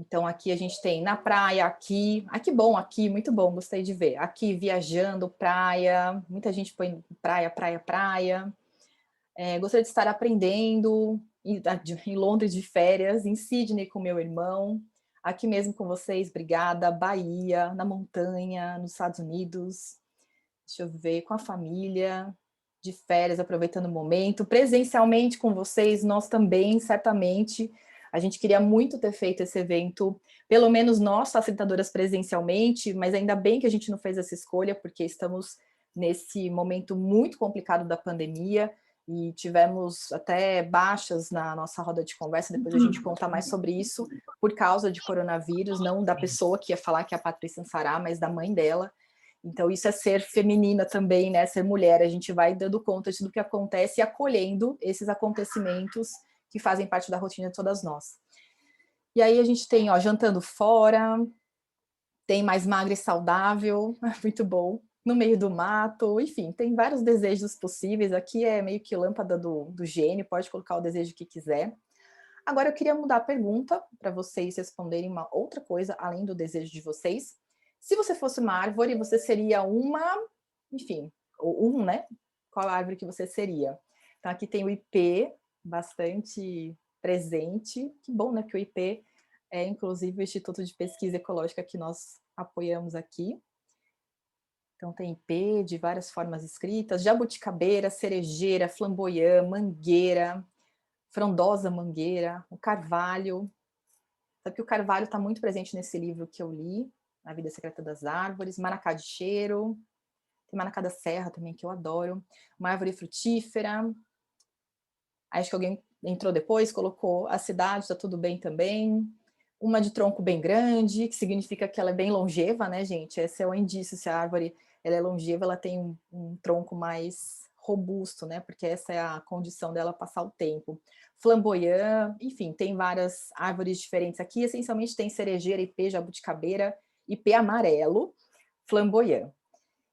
Então, aqui a gente tem na praia, aqui. Ah, que bom, aqui, muito bom, gostei de ver. Aqui, viajando, praia. Muita gente põe praia, praia, praia. Gostaria de estar aprendendo em Londres de férias, em Sydney com meu irmão. Aqui mesmo com vocês, obrigada. Bahia, na montanha, nos Estados Unidos. Deixa eu ver, com a família, de férias, aproveitando o momento. Presencialmente com vocês, nós também, certamente. A gente queria muito ter feito esse evento, pelo menos nós, facilitadoras, presencialmente, mas ainda bem que a gente não fez essa escolha, porque estamos nesse momento muito complicado da pandemia e tivemos até baixas na nossa roda de conversa, depois a gente conta mais sobre isso, por causa de coronavírus, não da pessoa que ia falar, que é a Patrícia Ansará, mas da mãe dela. Então, isso é ser feminina também, né? Ser mulher. A gente vai dando conta de tudo que acontece e acolhendo esses acontecimentos que fazem parte da rotina de todas nós. E aí a gente tem, ó, jantando fora, tem mais magra e saudável, muito bom. No meio do mato, enfim, tem vários desejos possíveis. Aqui é meio que lâmpada do gênio, pode colocar o desejo que quiser. Agora eu queria mudar a pergunta para vocês responderem uma outra coisa além do desejo de vocês. Se você fosse uma árvore, você seria uma, enfim, ou né? Qual árvore que você seria? Então aqui tem o IP bastante presente. Que bom, né? Que o IP é inclusive o Instituto de Pesquisa Ecológica que nós apoiamos aqui. Então tem IP de várias formas escritas: jabuticabeira, cerejeira, flamboyant, mangueira, frondosa mangueira, o carvalho. Sabe que o carvalho está muito presente nesse livro que eu li, A Vida Secreta das Árvores, maracá de cheiro, tem maracá da serra também, que eu adoro, uma árvore frutífera. Acho que alguém entrou depois, colocou a cidade, está tudo bem também. Uma de tronco bem grande, que significa que ela é bem longeva, né, gente? Esse é o indício, se a árvore ela é longeva, ela tem um tronco mais robusto, né? Porque essa é a condição dela passar o tempo. Flamboyant, enfim, tem várias árvores diferentes aqui. Essencialmente tem cerejeira, ipê, jabuticabeira, ipê amarelo, flamboyant.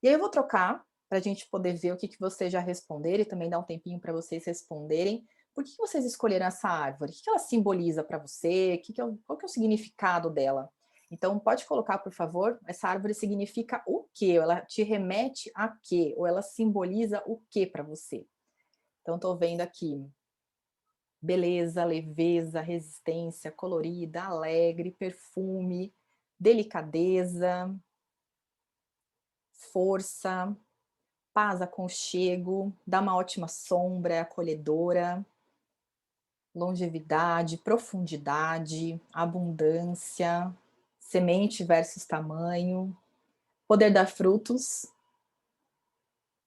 E aí eu vou trocar para a gente poder ver o que vocês já responderam e também dar um tempinho para vocês responderem. Por que vocês escolheram essa árvore? O que ela simboliza para você? Qual que é o significado dela? Então, pode colocar, por favor, essa árvore significa o quê? Ela te remete a quê? Ou ela simboliza o quê para você? Então, estou vendo aqui beleza, leveza, resistência, colorida, alegre, perfume, delicadeza, força, paz, aconchego, dá uma ótima sombra, é acolhedora, longevidade, profundidade, abundância, semente versus tamanho, poder dar frutos,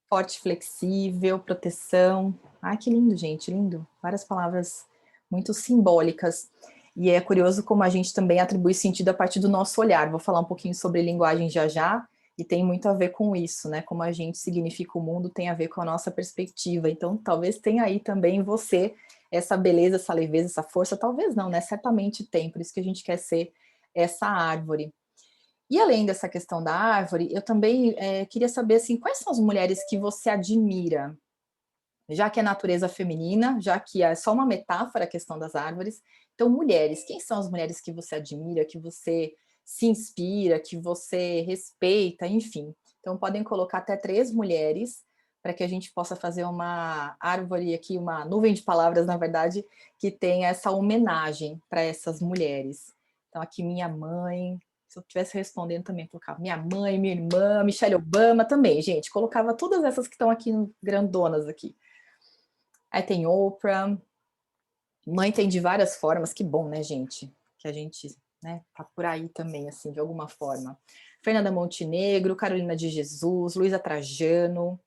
forte, flexível, proteção. Ai, que lindo, gente, lindo. Várias palavras muito simbólicas. E é curioso como a gente também atribui sentido a partir do nosso olhar. Vou falar um pouquinho sobre linguagem já já, e tem muito a ver com isso, né? Como a gente significa o mundo tem a ver com a nossa perspectiva. Então, talvez tenha aí também em você essa beleza, essa leveza, essa força. Talvez não, né? Certamente tem, por isso que a gente quer ser essa árvore. E além dessa questão da árvore, eu também queria saber assim, quais são as mulheres que você admira, já que é natureza feminina, já que é só uma metáfora a questão das árvores. Então, mulheres, quem são as mulheres que você admira, que você se inspira, que você respeita, enfim. Então, podem colocar até 3 mulheres para que a gente possa fazer uma árvore aqui, uma nuvem de palavras, na verdade, que tenha essa homenagem para essas mulheres. Então, aqui minha mãe, se eu estivesse respondendo também, colocava minha mãe, minha irmã, Michelle Obama também, gente. Colocava todas essas que estão aqui grandonas aqui. Aí tem Oprah, mãe tem de várias formas, que bom, né, gente? Que a gente, né, tá por aí também, assim, de alguma forma. Fernanda Montenegro, Carolina de Jesus, Luísa Trajano,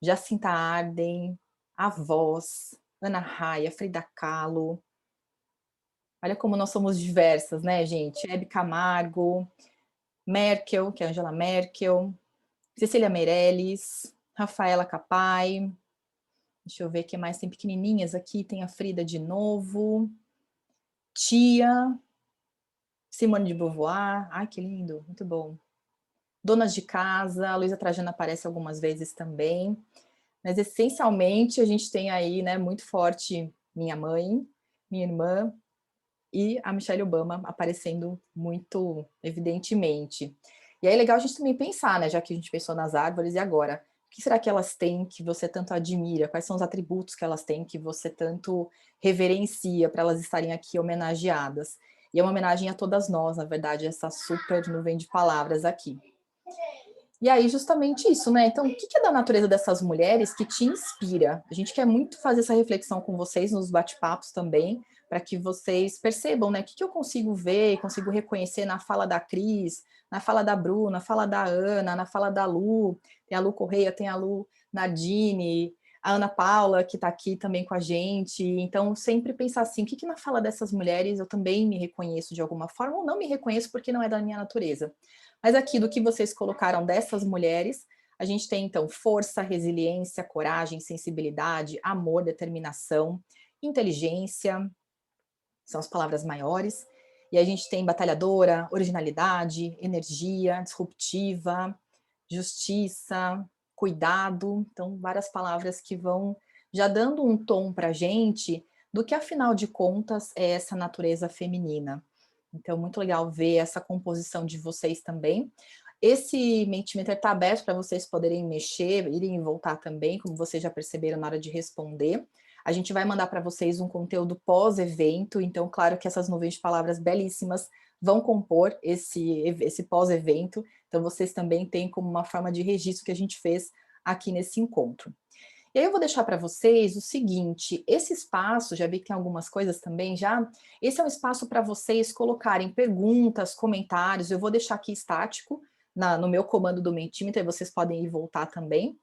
Jacinta Arden, A Voz, Ana Raia, Frida Kahlo. Olha como nós somos diversas, né, gente? Hebe Camargo, Merkel, que é Angela Merkel, Cecília Meirelles, Rafaela Capai. Deixa eu ver o que mais tem pequenininhas aqui. Tem a Frida de novo. Tia. Simone de Beauvoir. Ai, que lindo. Muito bom. Donas de Casa. A Luísa Trajano aparece algumas vezes também. Mas, essencialmente, a gente tem aí, né, muito forte minha mãe, minha irmã, e a Michelle Obama aparecendo muito evidentemente. E aí é legal a gente também pensar, né, já que a gente pensou nas árvores, e agora? O que será que elas têm que você tanto admira? Quais são os atributos que elas têm que você tanto reverencia para elas estarem aqui homenageadas? E é uma homenagem a todas nós, na verdade, essa super nuvem de palavras aqui. E aí, justamente isso, né? Então, o que é da natureza dessas mulheres que te inspira? A gente quer muito fazer essa reflexão com vocês nos bate-papos também, para que vocês percebam, né? O que eu consigo ver, consigo reconhecer na fala da Cris, na fala da Bruna, na fala da Ana, na fala da Lu, tem a Lu Correia, tem a Lu Nardini, a Ana Paula, que está aqui também com a gente. Então, sempre pensar assim, o que na fala dessas mulheres eu também me reconheço de alguma forma, ou não me reconheço porque não é da minha natureza. Mas aqui do que vocês colocaram dessas mulheres, a gente tem então força, resiliência, coragem, sensibilidade, amor, determinação, inteligência, são as palavras maiores. E a gente tem batalhadora, originalidade, energia, disruptiva, justiça, cuidado. Então, várias palavras que vão já dando um tom para a gente do que, afinal de contas, é essa natureza feminina. Então, muito legal ver essa composição de vocês também. Esse Mentimeter está aberto para vocês poderem mexer, irem e voltar também, como vocês já perceberam na hora de responder. A gente vai mandar para vocês um conteúdo pós-evento, então, claro que essas nuvens de palavras belíssimas vão compor esse pós-evento, então vocês também têm como uma forma de registro que a gente fez aqui nesse encontro. E aí eu vou deixar para vocês o seguinte, esse espaço, já vi que tem algumas coisas também já, esse é um espaço para vocês colocarem perguntas, comentários, eu vou deixar aqui estático no meu comando do Mentimeter, vocês podem ir voltar também,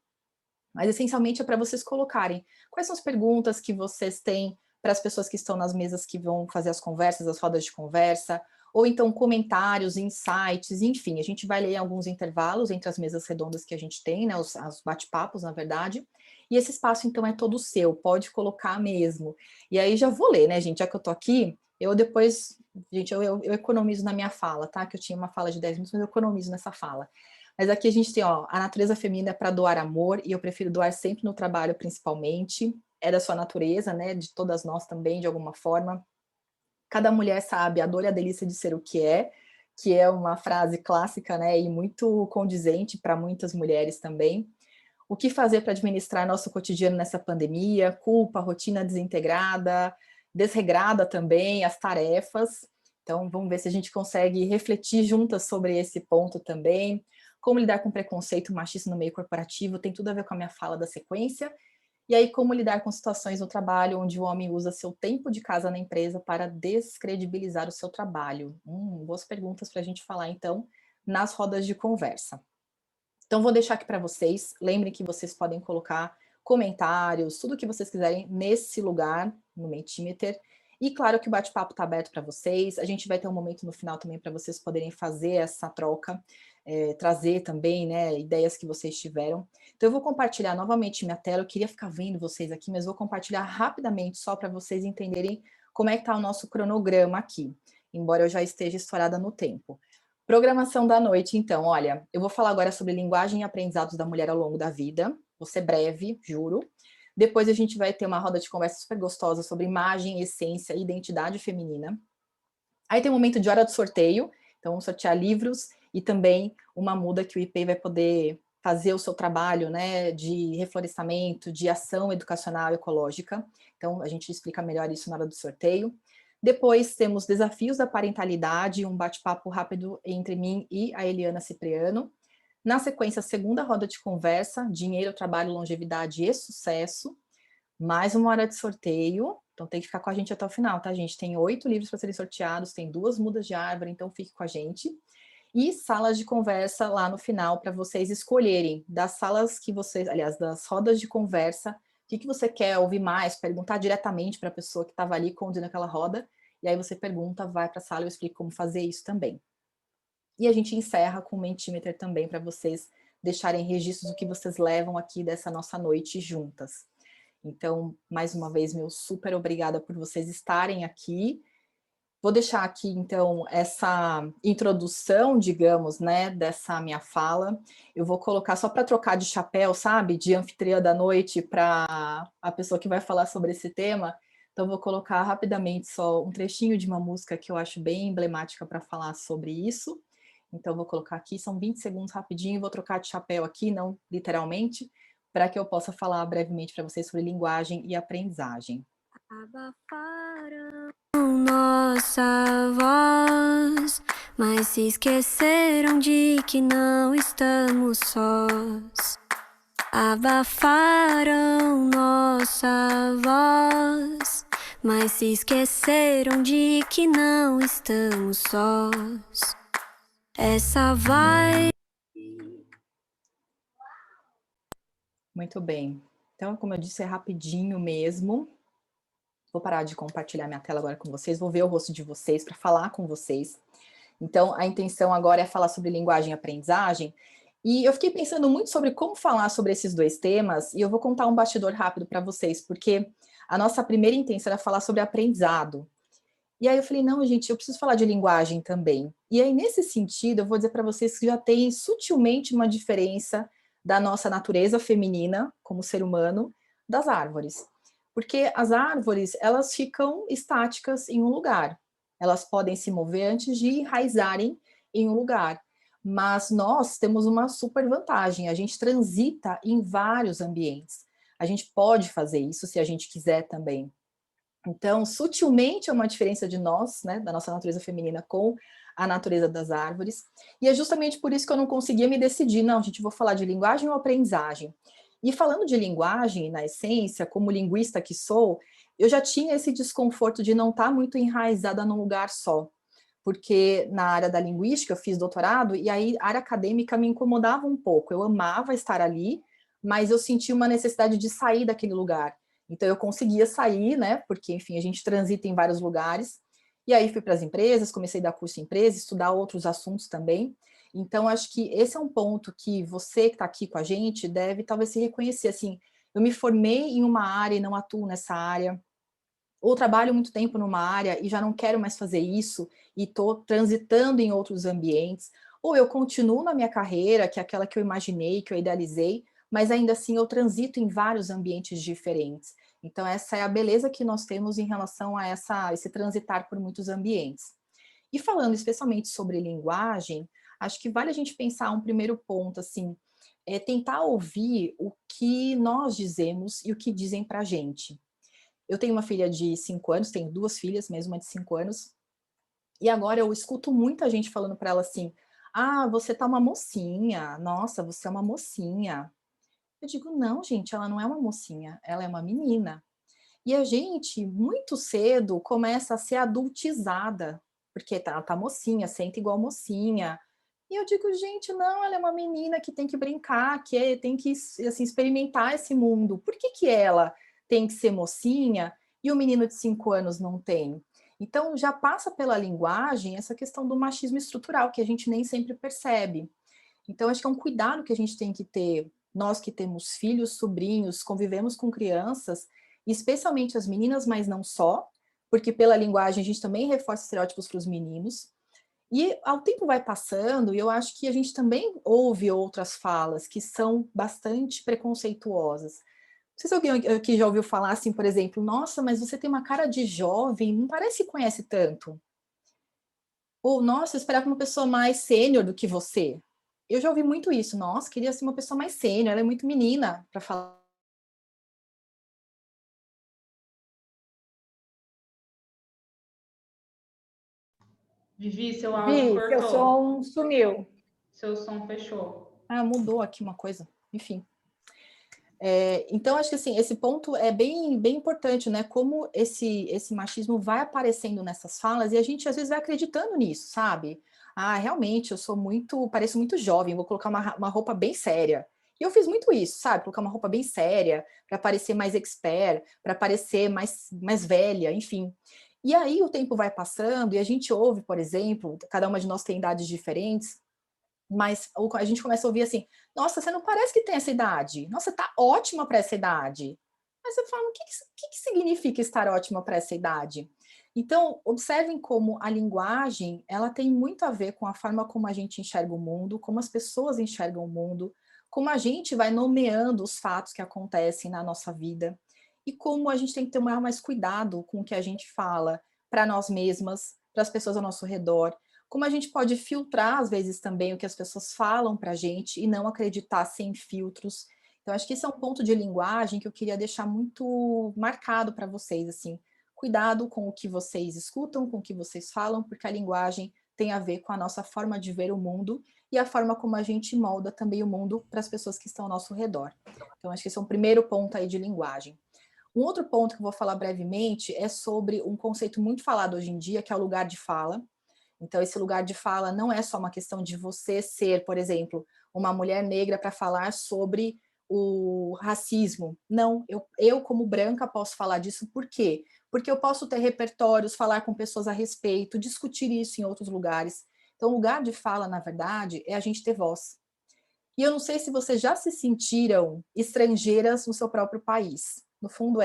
mas essencialmente é para vocês colocarem quais são as perguntas que vocês têm para as pessoas que estão nas mesas que vão fazer as conversas, as rodas de conversa, ou então comentários, insights, enfim, a gente vai ler alguns intervalos entre as mesas redondas que a gente tem, né, os bate-papos, na verdade, e esse espaço, então, é todo seu, pode colocar mesmo. E aí já vou ler, né, gente, já que eu tô aqui, eu depois, gente, eu economizo na minha fala, tá, que eu tinha uma fala de 10 minutos, mas eu economizo nessa fala. Mas aqui a gente tem, ó, a natureza feminina é para doar amor, e eu prefiro doar sempre no trabalho, principalmente, é da sua natureza, né, de todas nós também, de alguma forma. Cada mulher sabe a dor e a delícia de ser o que é uma frase clássica, né, e muito condizente para muitas mulheres também. O que fazer para administrar nosso cotidiano nessa pandemia? Culpa, rotina desintegrada, desregrada também, as tarefas. Então, vamos ver se a gente consegue refletir juntas sobre esse ponto também. Como lidar com preconceito machista no meio corporativo, tem tudo a ver com a minha fala da sequência. E aí, como lidar com situações no trabalho onde o homem usa seu tempo de casa na empresa para descredibilizar o seu trabalho? Boas perguntas para a gente falar, então, nas rodas de conversa. Então, vou deixar aqui para vocês. Lembrem que vocês podem colocar comentários, tudo que vocês quiserem nesse lugar, no Mentimeter. E claro que o bate-papo está aberto para vocês. A gente vai ter um momento no final também para vocês poderem fazer essa troca, trazer também, né, ideias que vocês tiveram. Então, eu vou compartilhar novamente minha tela. Eu queria ficar vendo vocês aqui, mas vou compartilhar rapidamente só para vocês entenderem como é que está o nosso cronograma aqui, embora eu já esteja estourada no tempo. Programação da noite, então, olha, eu vou falar agora sobre linguagem e aprendizados da mulher ao longo da vida, vou ser breve, juro. Depois a gente vai ter uma roda de conversa super gostosa sobre imagem, essência e identidade feminina. Aí tem um momento de hora de sorteio, então vamos sortear livros e também uma muda que o IP vai poder fazer o seu trabalho, né, de reflorestamento, de ação educacional ecológica. Então a gente explica melhor isso na hora do sorteio. Depois temos desafios da parentalidade, um bate-papo rápido entre mim e a Eliana Cipriano. Na sequência, segunda roda de conversa, dinheiro, trabalho, longevidade e sucesso. Mais uma hora de sorteio, então tem que ficar com a gente até o final, tá, gente? Tem 8 livros para serem sorteados, tem 2 mudas de árvore, então fique com a gente. E salas de conversa lá no final para vocês escolherem das salas que vocês, aliás, das rodas de conversa, o que você quer ouvir mais, perguntar diretamente para a pessoa que estava ali conduzindo aquela roda, e aí você pergunta, vai para a sala e eu explico como fazer isso também. E a gente encerra com o Mentimeter também para vocês deixarem registros do que vocês levam aqui dessa nossa noite juntas. Então, mais uma vez, meu super obrigada por vocês estarem aqui. Vou deixar aqui, então, essa introdução, digamos, né, dessa minha fala. Eu vou colocar só para trocar de chapéu, sabe, de anfitriã da noite para a pessoa que vai falar sobre esse tema. Então, vou colocar rapidamente só um trechinho de uma música que eu acho bem emblemática para falar sobre isso. Então, vou colocar aqui, são 20 segundos rapidinho, vou trocar de chapéu aqui, não literalmente, para que eu possa falar brevemente para vocês sobre linguagem e aprendizagem. Abafaram nossa voz, mas se esqueceram de que não estamos sós. Abafaram nossa voz, mas se esqueceram de que não estamos sós. Essa vai. Muito bem. Então, como eu disse, é rapidinho mesmo. Vou parar de compartilhar minha tela agora com vocês, vou ver o rosto de vocês para falar com vocês. Então, a intenção agora é falar sobre linguagem e aprendizagem. E eu fiquei pensando muito sobre como falar sobre esses dois temas, e eu vou contar um bastidor rápido para vocês, porque a nossa primeira intenção era falar sobre aprendizado. E aí eu falei, não, gente, eu preciso falar de linguagem também. E aí, nesse sentido, eu vou dizer para vocês que já tem sutilmente uma diferença da nossa natureza feminina, como ser humano, das árvores. Porque as árvores, elas ficam estáticas em um lugar. Elas podem se mover antes de enraizarem em um lugar. Mas nós temos uma super vantagem, a gente transita em vários ambientes. A gente pode fazer isso se a gente quiser também. Então, sutilmente é uma diferença de nós, né, da nossa natureza feminina com a natureza das árvores. E é justamente por isso que eu não conseguia me decidir. Não, gente, vou falar de linguagem ou aprendizagem. E falando de linguagem, na essência, como linguista que sou, eu já tinha esse desconforto de não estar muito enraizada num lugar só. Porque na área da linguística eu fiz doutorado e aí a área acadêmica me incomodava um pouco. Eu amava estar ali, mas eu sentia uma necessidade de sair daquele lugar. Então eu conseguia sair, né? Porque, enfim, a gente transita em vários lugares. E aí fui para as empresas, comecei a dar curso em empresa, estudar outros assuntos também. Então, acho que esse é um ponto que você que está aqui com a gente deve talvez se reconhecer. Assim, eu me formei em uma área e não atuo nessa área, ou trabalho muito tempo numa área e já não quero mais fazer isso e estou transitando em outros ambientes, ou eu continuo na minha carreira, que é aquela que eu imaginei, que eu idealizei, mas ainda assim eu transito em vários ambientes diferentes. Então, essa é a beleza que nós temos em relação a esse transitar por muitos ambientes. E falando especialmente sobre linguagem, acho que vale a gente pensar um primeiro ponto, assim, é tentar ouvir o que nós dizemos e o que dizem para a gente. Eu tenho uma filha de 5 anos, tenho 2 filhas, mais uma de 5 anos, e agora eu escuto muita gente falando para ela assim: "Ah, você tá uma mocinha. Nossa, você é uma mocinha". Eu digo: "Não, gente, ela não é uma mocinha, ela é uma menina". E a gente, muito cedo, começa a ser adultizada, porque ela tá mocinha, senta igual mocinha. E eu digo: "Gente, não, ela é uma menina que tem que brincar, tem que, assim, experimentar esse mundo. Por que que ela tem que ser mocinha e o menino de 5 anos não tem?". Então já passa pela linguagem essa questão do machismo estrutural, que a gente nem sempre percebe. Então acho que é um cuidado que a gente tem que ter, nós que temos filhos, sobrinhos, convivemos com crianças, especialmente as meninas, mas não só, porque pela linguagem a gente também reforça estereótipos para os meninos. E ao tempo vai passando, e eu acho que a gente também ouve outras falas que são bastante preconceituosas. Não sei se alguém aqui já ouviu falar assim, por exemplo: "Nossa, mas você tem uma cara de jovem, não parece que conhece tanto". Ou: "Nossa, eu esperava uma pessoa mais sênior do que você". Eu já ouvi muito isso: "Nossa, queria ser uma pessoa mais sênior, ela é muito menina para falar". Vivi, seu áudio Vi, seu cortou. som sumiu. Seu som fechou. Ah, mudou aqui uma coisa, enfim. Então acho que assim, esse ponto é bem importante, né? Como esse machismo vai aparecendo nessas falas e a gente às vezes vai acreditando nisso, sabe? Ah, realmente, eu sou muito, pareço muito jovem, vou colocar uma roupa bem séria. E eu fiz muito isso, sabe? Colocar uma roupa bem séria, para parecer mais expert, para parecer mais velha, enfim. E aí o tempo vai passando e a gente ouve, por exemplo, cada uma de nós tem idades diferentes, mas a gente começa a ouvir assim: "Nossa, você não parece que tem essa idade. Nossa, tá ótima para essa idade". Mas você fala: "O que significa estar ótima para essa idade?". Então, observem como a linguagem, ela tem muito a ver com a forma como a gente enxerga o mundo, como as pessoas enxergam o mundo, como a gente vai nomeando os fatos que acontecem na nossa vida. e como a gente tem que tomar mais cuidado com o que a gente fala para nós mesmas, para as pessoas ao nosso redor, como a gente pode filtrar, às vezes, também o que as pessoas falam para a gente e não acreditar sem filtros. Então, acho que esse é um ponto de linguagem que eu queria deixar muito marcado para vocês, assim. Cuidado com o que vocês escutam, com o que vocês falam, porque a linguagem tem a ver com a nossa forma de ver o mundo e a forma como a gente molda também o mundo para as pessoas que estão ao nosso redor. Então, acho que esse é um primeiro ponto aí de linguagem. Um outro ponto que eu vou falar brevemente é sobre um conceito muito falado hoje em dia, que é o lugar de fala. Então, esse lugar de fala não é só uma questão de você ser, por exemplo, uma mulher negra para falar sobre o racismo. Não, eu, como branca, posso falar disso. Por quê? Porque eu posso ter repertórios, falar com pessoas a respeito, discutir isso em outros lugares. Então, lugar de fala, na verdade, é a gente ter voz. E eu não sei se vocês já se sentiram estrangeiras no seu próprio país. No fundo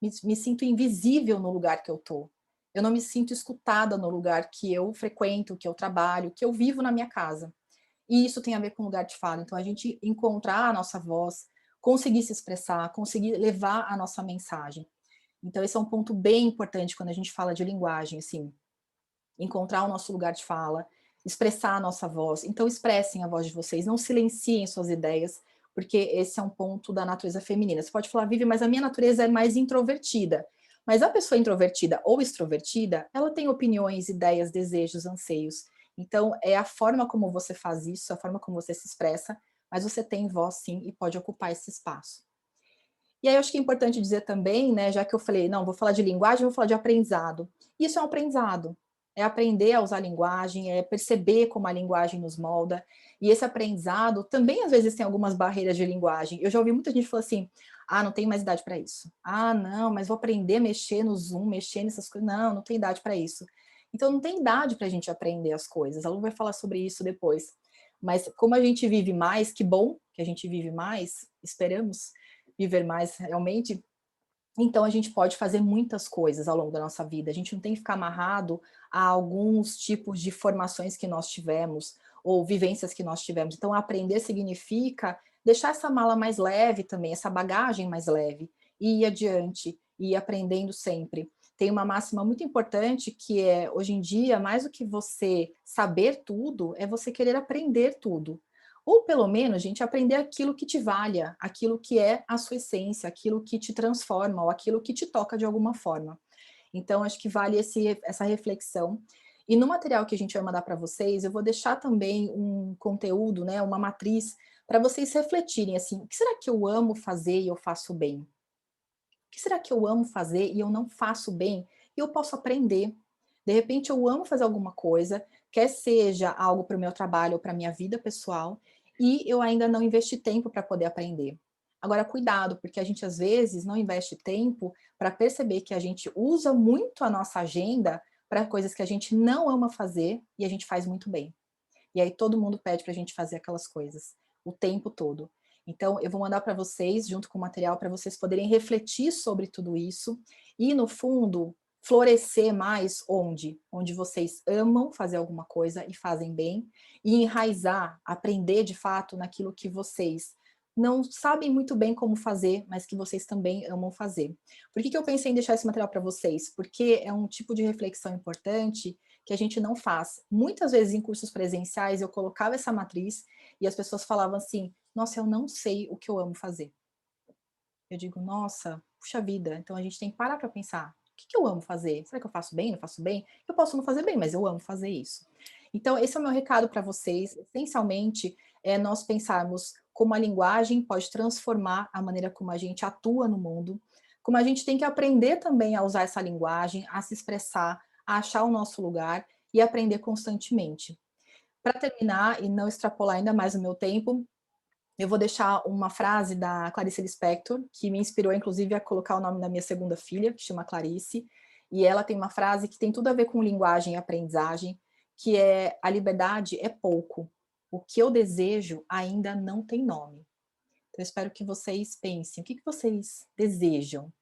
me sinto invisível no lugar que eu tô. Eu não me sinto escutada no lugar que eu frequento, que eu trabalho, que eu vivo na minha casa. E isso tem a ver com lugar de fala. Então, a gente encontrar a nossa voz, conseguir se expressar, conseguir levar a nossa mensagem. Então, esse é um ponto bem importante quando a gente fala de linguagem, assim, encontrar o nosso lugar de fala, expressar a nossa voz. Então, expressem a voz de vocês, não silenciem suas ideias, porque esse é um ponto da natureza feminina. Você pode falar, Vivi, mas a minha natureza é mais introvertida. Mas a pessoa introvertida ou extrovertida, ela tem opiniões, ideias, desejos, anseios. Então, é a forma como você faz isso, a forma como você se expressa, mas você tem voz sim e pode ocupar esse espaço. E aí eu acho que é importante dizer também, né, já que eu falei, não, vou falar de linguagem, vou falar de aprendizado. Isso é um aprendizado. É aprender a usar a linguagem, é perceber como a linguagem nos molda. E esse aprendizado também, às vezes, tem algumas barreiras de linguagem. Eu já ouvi muita gente falar assim, ah, não tenho mais idade para isso. Ah, não, mas vou aprender a mexer no Zoom, mexer nessas coisas. Não, não tem idade para isso. Então, não tem idade para a gente aprender as coisas. A Lu vai falar sobre isso depois. Mas como a gente vive mais, que bom que a gente vive mais, esperamos viver mais realmente, então a gente pode fazer muitas coisas ao longo da nossa vida. A gente não tem que ficar amarrado a alguns tipos de formações que nós tivemos ou vivências que nós tivemos. Então aprender significa deixar essa mala mais leve também, essa bagagem mais leve, e ir adiante, e ir aprendendo sempre. Tem uma máxima muito importante que é, hoje em dia, mais do que você saber tudo, é você querer aprender tudo. Ou pelo menos, gente, aprender aquilo que te valha, aquilo que é a sua essência, aquilo que te transforma, ou aquilo que te toca de alguma forma. Então, acho que vale essa reflexão. E no material que a gente vai mandar para vocês, eu vou deixar também um conteúdo, né, uma matriz, para vocês refletirem assim, o que será que eu amo fazer e eu faço bem? O que será que eu amo fazer e eu não faço bem? E eu posso aprender. De repente, eu amo fazer alguma coisa, quer seja algo para o meu trabalho ou para a minha vida pessoal, e eu ainda não investi tempo para poder aprender. Agora, cuidado, porque a gente às vezes não investe tempo para perceber que a gente usa muito a nossa agenda para coisas que a gente não ama fazer e a gente faz muito bem. E aí todo mundo pede para a gente fazer aquelas coisas o tempo todo. Então, eu vou mandar para vocês, junto com o material, para vocês poderem refletir sobre tudo isso e, no fundo, florescer mais onde? Onde vocês amam fazer alguma coisa e fazem bem, e enraizar, aprender de fato naquilo que vocês não sabem muito bem como fazer, mas que vocês também amam fazer. Por que eu pensei em deixar esse material para vocês? Porque é um tipo de reflexão importante que a gente não faz. Muitas vezes em cursos presenciais eu colocava essa matriz e as pessoas falavam assim, nossa, eu não sei o que eu amo fazer. Eu digo, nossa, puxa vida, então a gente tem que parar para pensar, o que eu amo fazer? Será que eu faço bem, não faço bem? Eu posso não fazer bem, mas eu amo fazer isso. Então esse é o meu recado para vocês, essencialmente é nós pensarmos como a linguagem pode transformar a maneira como a gente atua no mundo, como a gente tem que aprender também a usar essa linguagem, a se expressar, a achar o nosso lugar e aprender constantemente. Para terminar e não extrapolar ainda mais o meu tempo, eu vou deixar uma frase da Clarice Lispector, que me inspirou, inclusive, a colocar o nome da minha segunda filha, que chama Clarice, e ela tem uma frase que tem tudo a ver com linguagem e aprendizagem, que é: a liberdade é pouco, o que eu desejo ainda não tem nome. Então, eu espero que vocês pensem, o que vocês desejam?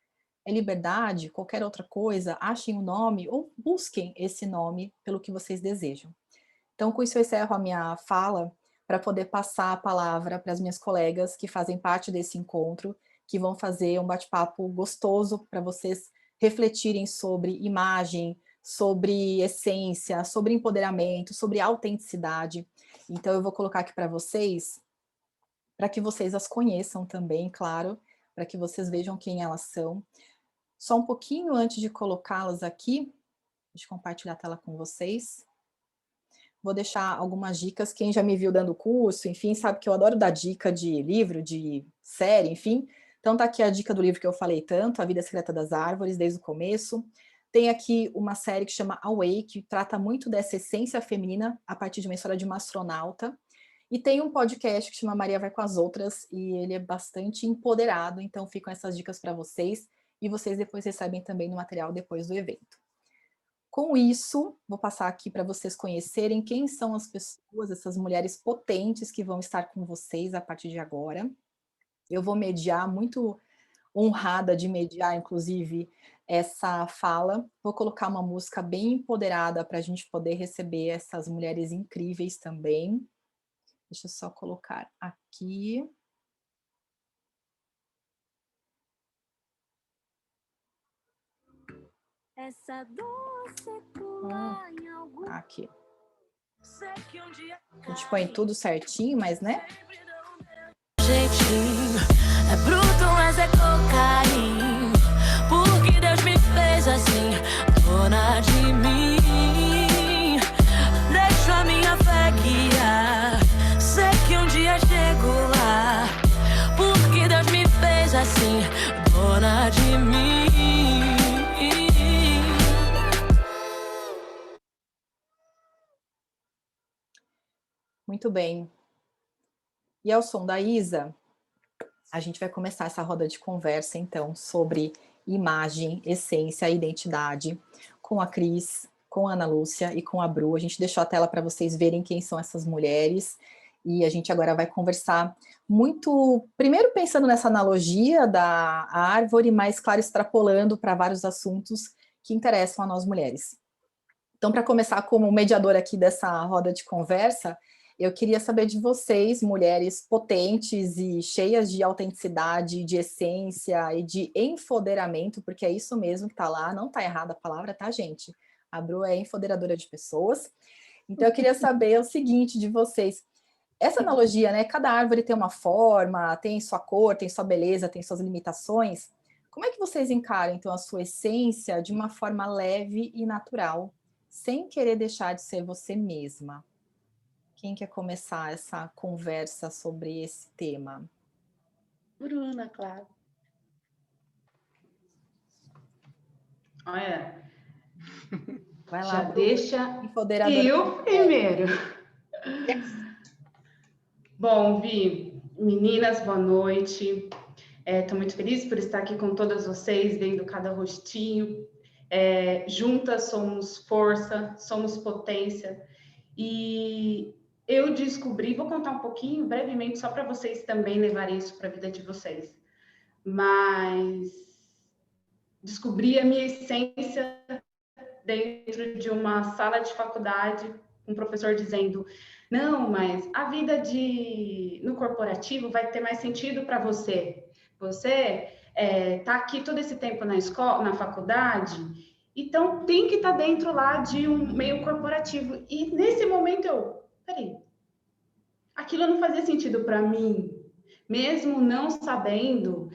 É liberdade? Qualquer outra coisa? Achem um nome ou busquem esse nome pelo que vocês desejam. Então, com isso eu encerro a minha fala para poder passar a palavra para as minhas colegas que fazem parte desse encontro, que vão fazer um bate-papo gostoso para vocês refletirem sobre imagem, sobre essência, sobre empoderamento, sobre autenticidade. Então, eu vou colocar aqui para vocês, para que vocês as conheçam também, claro, para que vocês vejam quem elas são. Só um pouquinho antes de colocá-las aqui, deixa eu compartilhar a tela com vocês. Vou deixar algumas dicas. Quem já me viu dando curso, enfim, sabe que eu adoro dar dica de livro, de série, enfim. Então tá aqui a dica do livro que eu falei tanto, A Vida Secreta das Árvores, desde o começo. Tem aqui uma série que chama Away, que trata muito dessa essência feminina a partir de uma história de uma astronauta. E tem um podcast que chama Maria Vai com as Outras, e ele é bastante empoderado, então ficam essas dicas para vocês, e vocês depois recebem também no material depois do evento. Com isso, vou passar aqui para vocês conhecerem quem são as pessoas, essas mulheres potentes que vão estar com vocês a partir de agora. Eu vou mediar, muito honrada de mediar, inclusive, essa fala. Vou colocar uma música bem empoderada para a gente poder receber essas mulheres incríveis também. Deixa eu só colocar aqui. Essa dor circula em algum... Aqui. A gente põe tudo certinho, mas, né? Jeitinho, é bruto, mas é cocaína. Porque Deus me fez assim, dona de mim. Deixo a minha fé guiar. Sei que um dia chego lá. Porque Deus me fez assim, dona de mim. Muito bem. E ao som da Isa, a gente vai começar essa roda de conversa, então, sobre imagem, essência, identidade, com a Cris, com a Ana Lúcia e com a Bru. A gente deixou a tela para vocês verem quem são essas mulheres, e a gente agora vai conversar muito, primeiro pensando nessa analogia da árvore, mas, claro, extrapolando para vários assuntos que interessam a nós mulheres. Então, para começar como mediadora aqui dessa roda de conversa, eu queria saber de vocês, mulheres potentes e cheias de autenticidade, de essência e de empoderamento, porque é isso mesmo que está lá, não está errada a palavra, tá, gente? A Bru é empoderadora de pessoas. Então, eu queria saber o seguinte de vocês. Essa analogia, né? Cada árvore tem uma forma, tem sua cor, tem sua beleza, tem suas limitações. Como é que vocês encaram, então, a sua essência de uma forma leve e natural, sem querer deixar de ser você mesma? Quem quer começar essa conversa sobre esse tema? Bruna, claro. Olha, Vai lá, já Bru, deixa empoderadora. eu primeiro. Bom, Vi, meninas, boa noite. Estou muito feliz por estar aqui com todas vocês, vendo cada rostinho. Juntas somos força, somos potência. E eu descobri, vou contar um pouquinho, brevemente, só para vocês também levarem isso para a vida de vocês. Mas descobri a minha essência dentro de uma sala de faculdade, um professor dizendo: não, mas a vida no corporativo vai ter mais sentido para você. Você está aqui todo esse tempo na escola, na faculdade, então tem que estar dentro lá de um meio corporativo. E nesse momento peraí, aquilo não fazia sentido para mim, mesmo não sabendo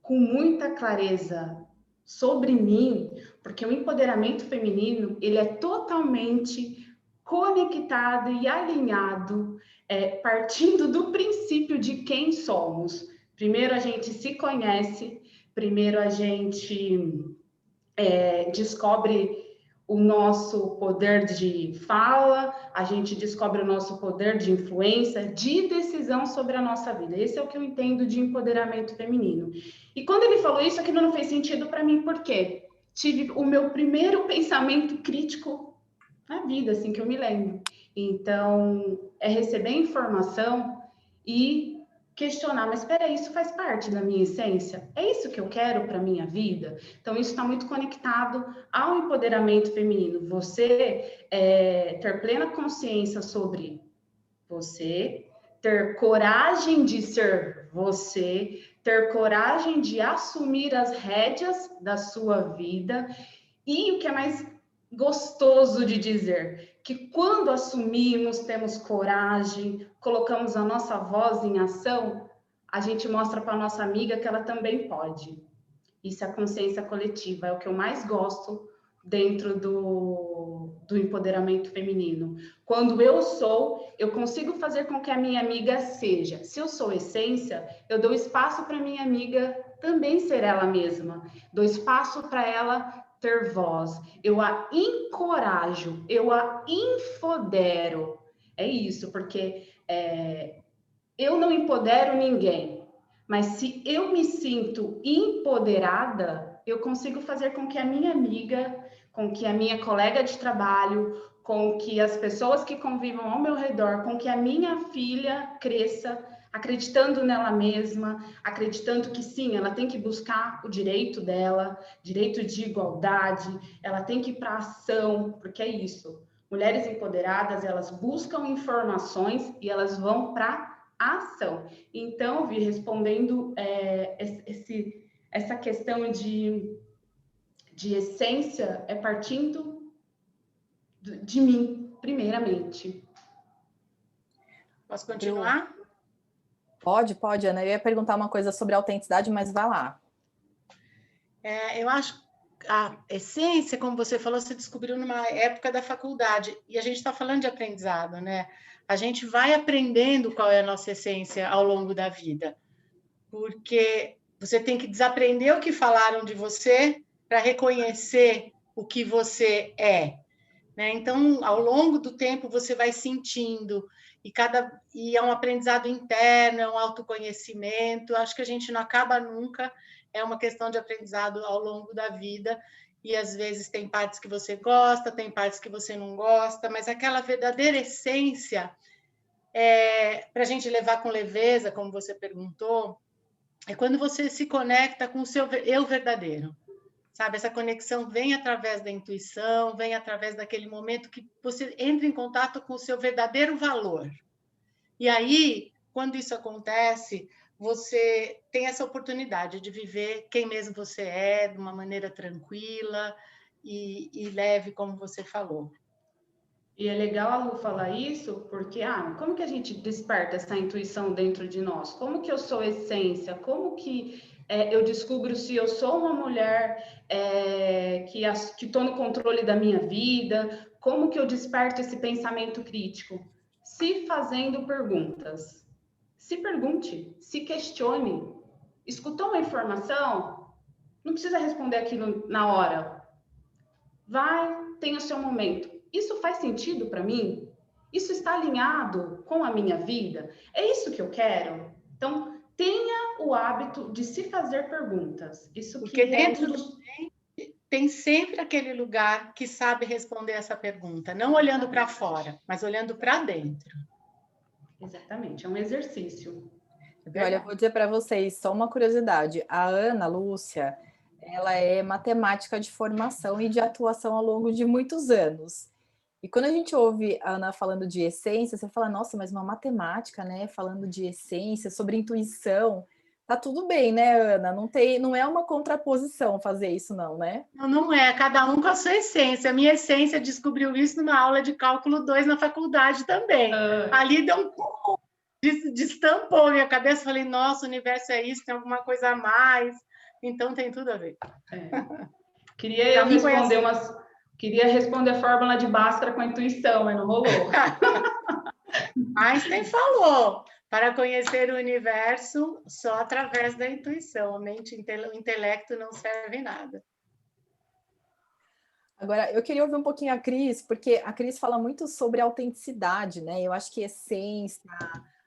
com muita clareza sobre mim, porque o empoderamento feminino, ele é totalmente conectado e alinhado, partindo do princípio de quem somos. Primeiro a gente se conhece, primeiro a gente descobre o nosso poder de fala, a gente descobre o nosso poder de influência, de decisão sobre a nossa vida. Esse é o que eu entendo de empoderamento feminino. E quando ele falou isso, aquilo não fez sentido para mim, por quê? Tive o meu primeiro pensamento crítico na vida, assim que eu me lembro. Então, receber informação e questionar, mas espera, isso faz parte da minha essência? É isso que eu quero para a minha vida? Então, isso está muito conectado ao empoderamento feminino. Você ter plena consciência sobre você, ter coragem de ser você, ter coragem de assumir as rédeas da sua vida. E o que é mais gostoso de dizer, que quando assumimos, temos coragem, colocamos a nossa voz em ação, a gente mostra para a nossa amiga que ela também pode. Isso é a consciência coletiva, é o que eu mais gosto dentro do empoderamento feminino. Quando eu sou, eu consigo fazer com que a minha amiga seja. Se eu sou essência, eu dou espaço para minha amiga também ser ela mesma. Dou espaço para ela ter voz. Eu a encorajo, eu a empodero. É isso, porque eu não empodero ninguém. Mas se eu me sinto empoderada, eu consigo fazer com que a minha amiga, com que a minha colega de trabalho, com que as pessoas que convivam ao meu redor, com que a minha filha cresça acreditando nela mesma, acreditando que sim, ela tem que buscar o direito dela, direito de igualdade, ela tem que ir para a ação, porque é isso. Mulheres empoderadas, elas buscam informações e elas vão para ação. Então, Vi, respondendo essa questão de essência, é partindo de mim, primeiramente. Posso continuar? Pode, Ana. Eu ia perguntar uma coisa sobre autenticidade, mas vai lá. Eu acho que a essência, como você falou, você descobriu numa época da faculdade, e a gente está falando de aprendizado, né? A gente vai aprendendo qual é a nossa essência ao longo da vida, porque você tem que desaprender o que falaram de você para reconhecer o que você é, né? Então, ao longo do tempo, você vai sentindo, e é um aprendizado interno, é um autoconhecimento, acho que a gente não acaba nunca, é uma questão de aprendizado ao longo da vida, e às vezes tem partes que você gosta, tem partes que você não gosta, mas aquela verdadeira essência, para a gente levar com leveza, como você perguntou, é quando você se conecta com o seu eu verdadeiro, sabe? Essa conexão vem através da intuição, vem através daquele momento que você entra em contato com o seu verdadeiro valor. E aí, quando isso acontece, você tem essa oportunidade de viver quem mesmo você é, de uma maneira tranquila e leve, como você falou. E é legal a Lu falar isso, porque como que a gente desperta essa intuição dentro de nós? Como que eu sou essência? Como que eu descubro se eu sou uma mulher que estou no controle da minha vida? Como que eu desperto esse pensamento crítico? Se fazendo perguntas. Se pergunte, se questione. Escutou uma informação? Não precisa responder aquilo na hora. Vai, tem o seu momento. Isso faz sentido para mim? Isso está alinhado com a minha vida? É isso que eu quero? Então, tenha o hábito de se fazer perguntas. Isso porque dentro do tem sempre aquele lugar que sabe responder essa pergunta, não olhando para fora, mas olhando para dentro. Exatamente, é um exercício. Olha, eu vou dizer para vocês, só uma curiosidade. A Ana Lúcia, ela é matemática de formação e de atuação ao longo de muitos anos. E quando a gente ouve a Ana falando de essência, você fala, nossa, mas uma matemática, né? Falando de essência, sobre intuição. Tá tudo bem, né, Ana? Não é uma contraposição fazer isso, não, né? Não é, cada um com a sua essência. A minha essência descobriu isso numa aula de cálculo 2 na faculdade também. Ali deu um pouco, destampou minha cabeça, falei, nossa, o universo é isso, tem alguma coisa a mais. Então tem tudo a ver. Queria responder a fórmula de Bhaskara com a intuição, mas não rolou. Einstein falou, para conhecer o universo só através da intuição, a mente, o intelecto não serve em nada. Agora, eu queria ouvir um pouquinho a Cris, porque a Cris fala muito sobre autenticidade, né? Eu acho que essência,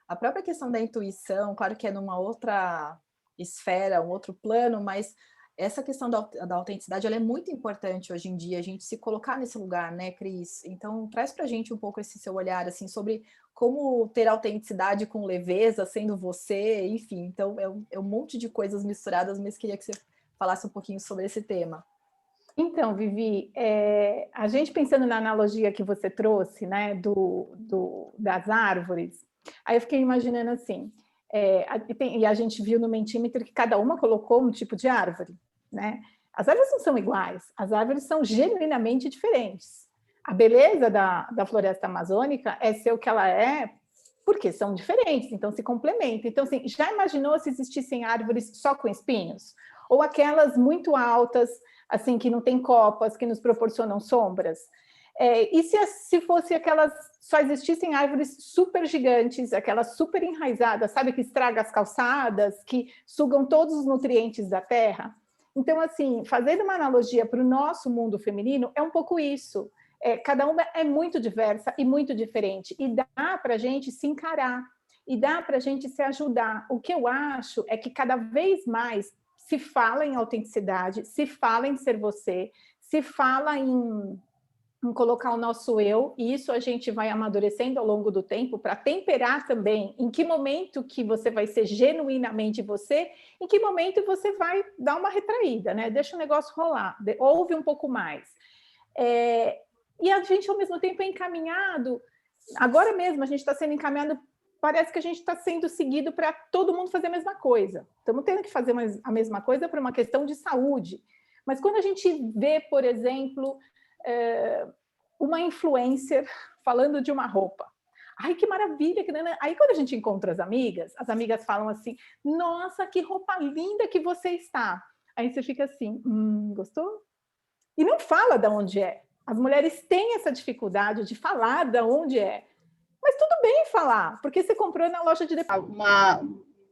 a própria questão da intuição, claro que é numa outra esfera, um outro plano, mas essa questão da autenticidade, ela é muito importante hoje em dia, a gente se colocar nesse lugar, né, Cris? Então, traz pra gente um pouco esse seu olhar, assim, sobre como ter autenticidade com leveza, sendo você, enfim. Então, é um monte de coisas misturadas, mas queria que você falasse um pouquinho sobre esse tema. Então, Vivi, a gente pensando na analogia que você trouxe, né, das árvores, Aí eu fiquei imaginando assim, e a gente viu no Mentimeter que cada uma colocou um tipo de árvore, né? As árvores não são iguais, as árvores são genuinamente diferentes. A beleza da floresta amazônica é ser o que ela é, porque são diferentes, então se complementam. Então, assim, já imaginou se existissem árvores só com espinhos? Ou aquelas muito altas, assim, que não tem copas, que nos proporcionam sombras? E se fosse aquelas, só existissem árvores super gigantes, aquelas super enraizadas, sabe, que estragam as calçadas, que sugam todos os nutrientes da terra? Então, assim, fazendo uma analogia para o nosso mundo feminino, é um pouco isso. Cada uma é muito diversa e muito diferente, e dá para a gente se encarar, e dá para a gente se ajudar. O que eu acho é que cada vez mais se fala em autenticidade, se fala em ser você, se fala em colocar o nosso eu, e isso a gente vai amadurecendo ao longo do tempo para temperar também em que momento que você vai ser genuinamente você, em que momento você vai dar uma retraída, né? Deixa o negócio rolar, ouve um pouco mais. E a gente, ao mesmo tempo, é encaminhado, agora mesmo a gente está sendo encaminhado, parece que a gente está sendo seguido para todo mundo fazer a mesma coisa. Estamos tendo que fazer a mesma coisa por uma questão de saúde. Mas quando a gente vê, por exemplo, uma influencer falando de uma roupa, ai, que maravilha! Aí quando a gente encontra as amigas falam assim, nossa, que roupa linda que você está. Aí você fica assim, gostou? E não fala de onde é. As mulheres têm essa dificuldade de falar de onde é. Mas tudo bem falar, porque você comprou na loja de departamento.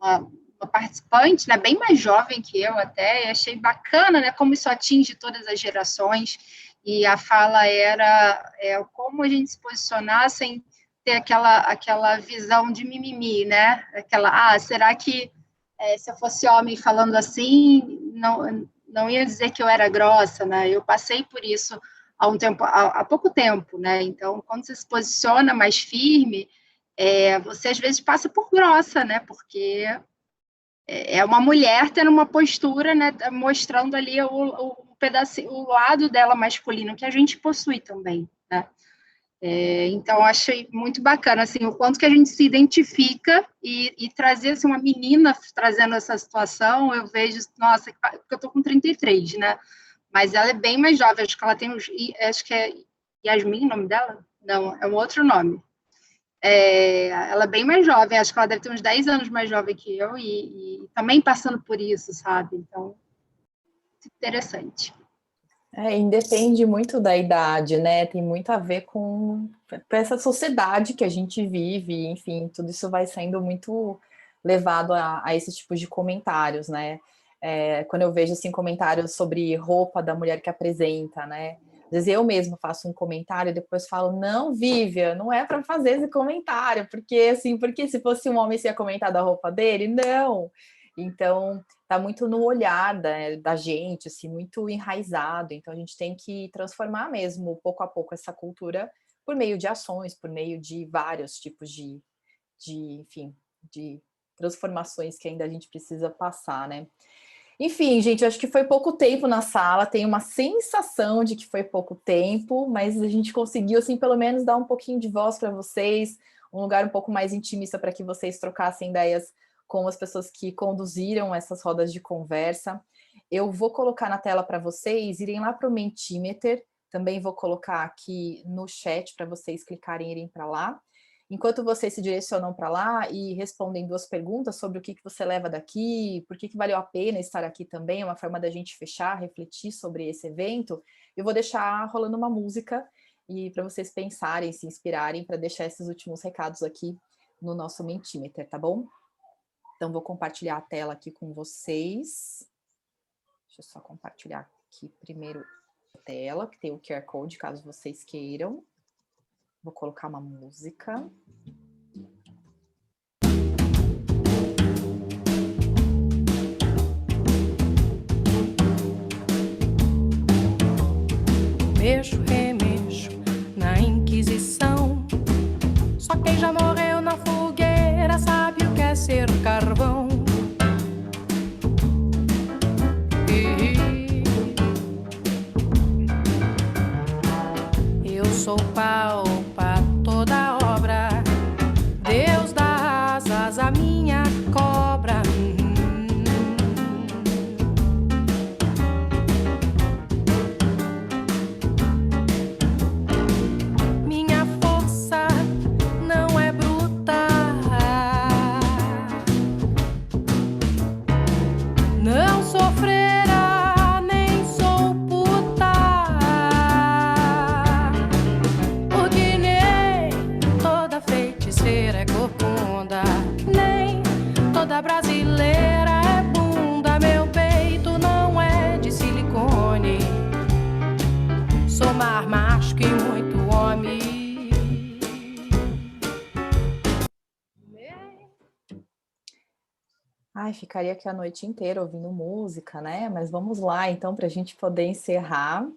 Uma participante, né, bem mais jovem que eu até, e achei bacana, né, como isso atinge todas as gerações, e a fala era como a gente se posicionar sem ter aquela visão de mimimi, né, será que se eu fosse homem falando assim, não ia dizer que eu era grossa, né, eu passei por isso há pouco tempo, né? Então, quando você se posiciona mais firme, você às vezes passa por grossa, né? Porque é uma mulher tendo uma postura, né? Mostrando ali o pedacinho, o lado dela masculino que a gente possui também, né? Então, achei muito bacana, assim, o quanto que a gente se identifica e trazer, assim, uma menina trazendo essa situação, eu vejo, nossa, porque eu tô com 33, né? Mas ela é bem mais jovem, acho que ela tem acho que é Yasmin o nome dela? Não, é um outro nome. Ela é bem mais jovem, acho que ela deve ter uns 10 anos mais jovem que eu, e também passando por isso, sabe? Então, interessante. Independe muito da idade, né? Tem muito a ver com essa sociedade que a gente vive, enfim, tudo isso vai sendo muito levado a esse tipo de comentários, né? Quando eu vejo assim, comentários sobre roupa da mulher que apresenta, né? Às vezes eu mesmo faço um comentário e depois falo, não, Vivian, não é para fazer esse comentário, porque se fosse um homem você ia comentar da roupa dele? Não. Então, tá muito no olhar da gente, assim, muito enraizado. Então, a gente tem que transformar mesmo, pouco a pouco, essa cultura por meio de ações, por meio de vários tipos de transformações que ainda a gente precisa passar, né? Enfim, gente, acho que foi pouco tempo na sala, tenho uma sensação de que foi pouco tempo, mas a gente conseguiu, assim, pelo menos dar um pouquinho de voz para vocês, um lugar um pouco mais intimista para que vocês trocassem ideias com as pessoas que conduziram essas rodas de conversa. Eu vou colocar na tela para vocês irem lá para o Mentimeter, também vou colocar aqui no chat para vocês clicarem e irem para lá. Enquanto vocês se direcionam para lá e respondem 2 perguntas sobre o que você leva daqui, por que valeu a pena estar aqui também, é uma forma da gente fechar, refletir sobre esse evento, eu vou deixar rolando uma música e para vocês pensarem, se inspirarem para deixar esses últimos recados aqui no nosso Mentimeter, tá bom? Então, vou compartilhar a tela aqui com vocês. Deixa eu só compartilhar aqui primeiro a tela, que tem o QR Code, caso vocês queiram. Vou colocar uma música. Mexo, remexo na Inquisição. Só quem já morreu na fogueira sabe o que é ser carvão. Eu sou pau pra toda obra. Deus dá Ai, ficaria aqui a noite inteira ouvindo música, né? Mas vamos lá, então, para a gente poder encerrar.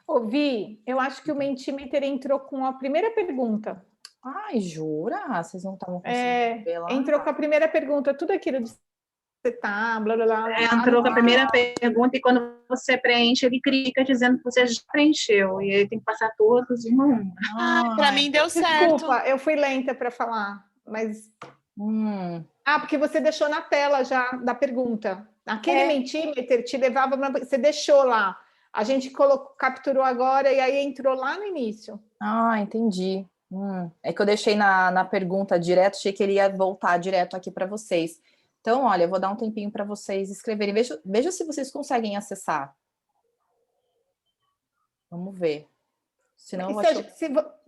Ouvi, eu acho que o Mentimeter entrou com a primeira pergunta. Ai, jura? Vocês não estavam conseguindo ver lá? Entrou com a primeira pergunta, tudo aquilo de você tá, blá, blá, blá. Entrou com a primeira pergunta e quando você preenche, ele clica dizendo que você já preencheu. E aí tem que passar todos uma a uma. Para mim deu certo. Desculpa, eu fui lenta para falar, mas... porque você deixou na tela já da pergunta. Aquele Mentimeter te levava... Você deixou lá. A gente capturou agora e aí entrou lá no início. Ah, entendi. É que eu deixei na pergunta direto, achei que ele ia voltar direto aqui para vocês. Então, olha, eu vou dar um tempinho para vocês escreverem. Veja se vocês conseguem acessar. Vamos ver. Senão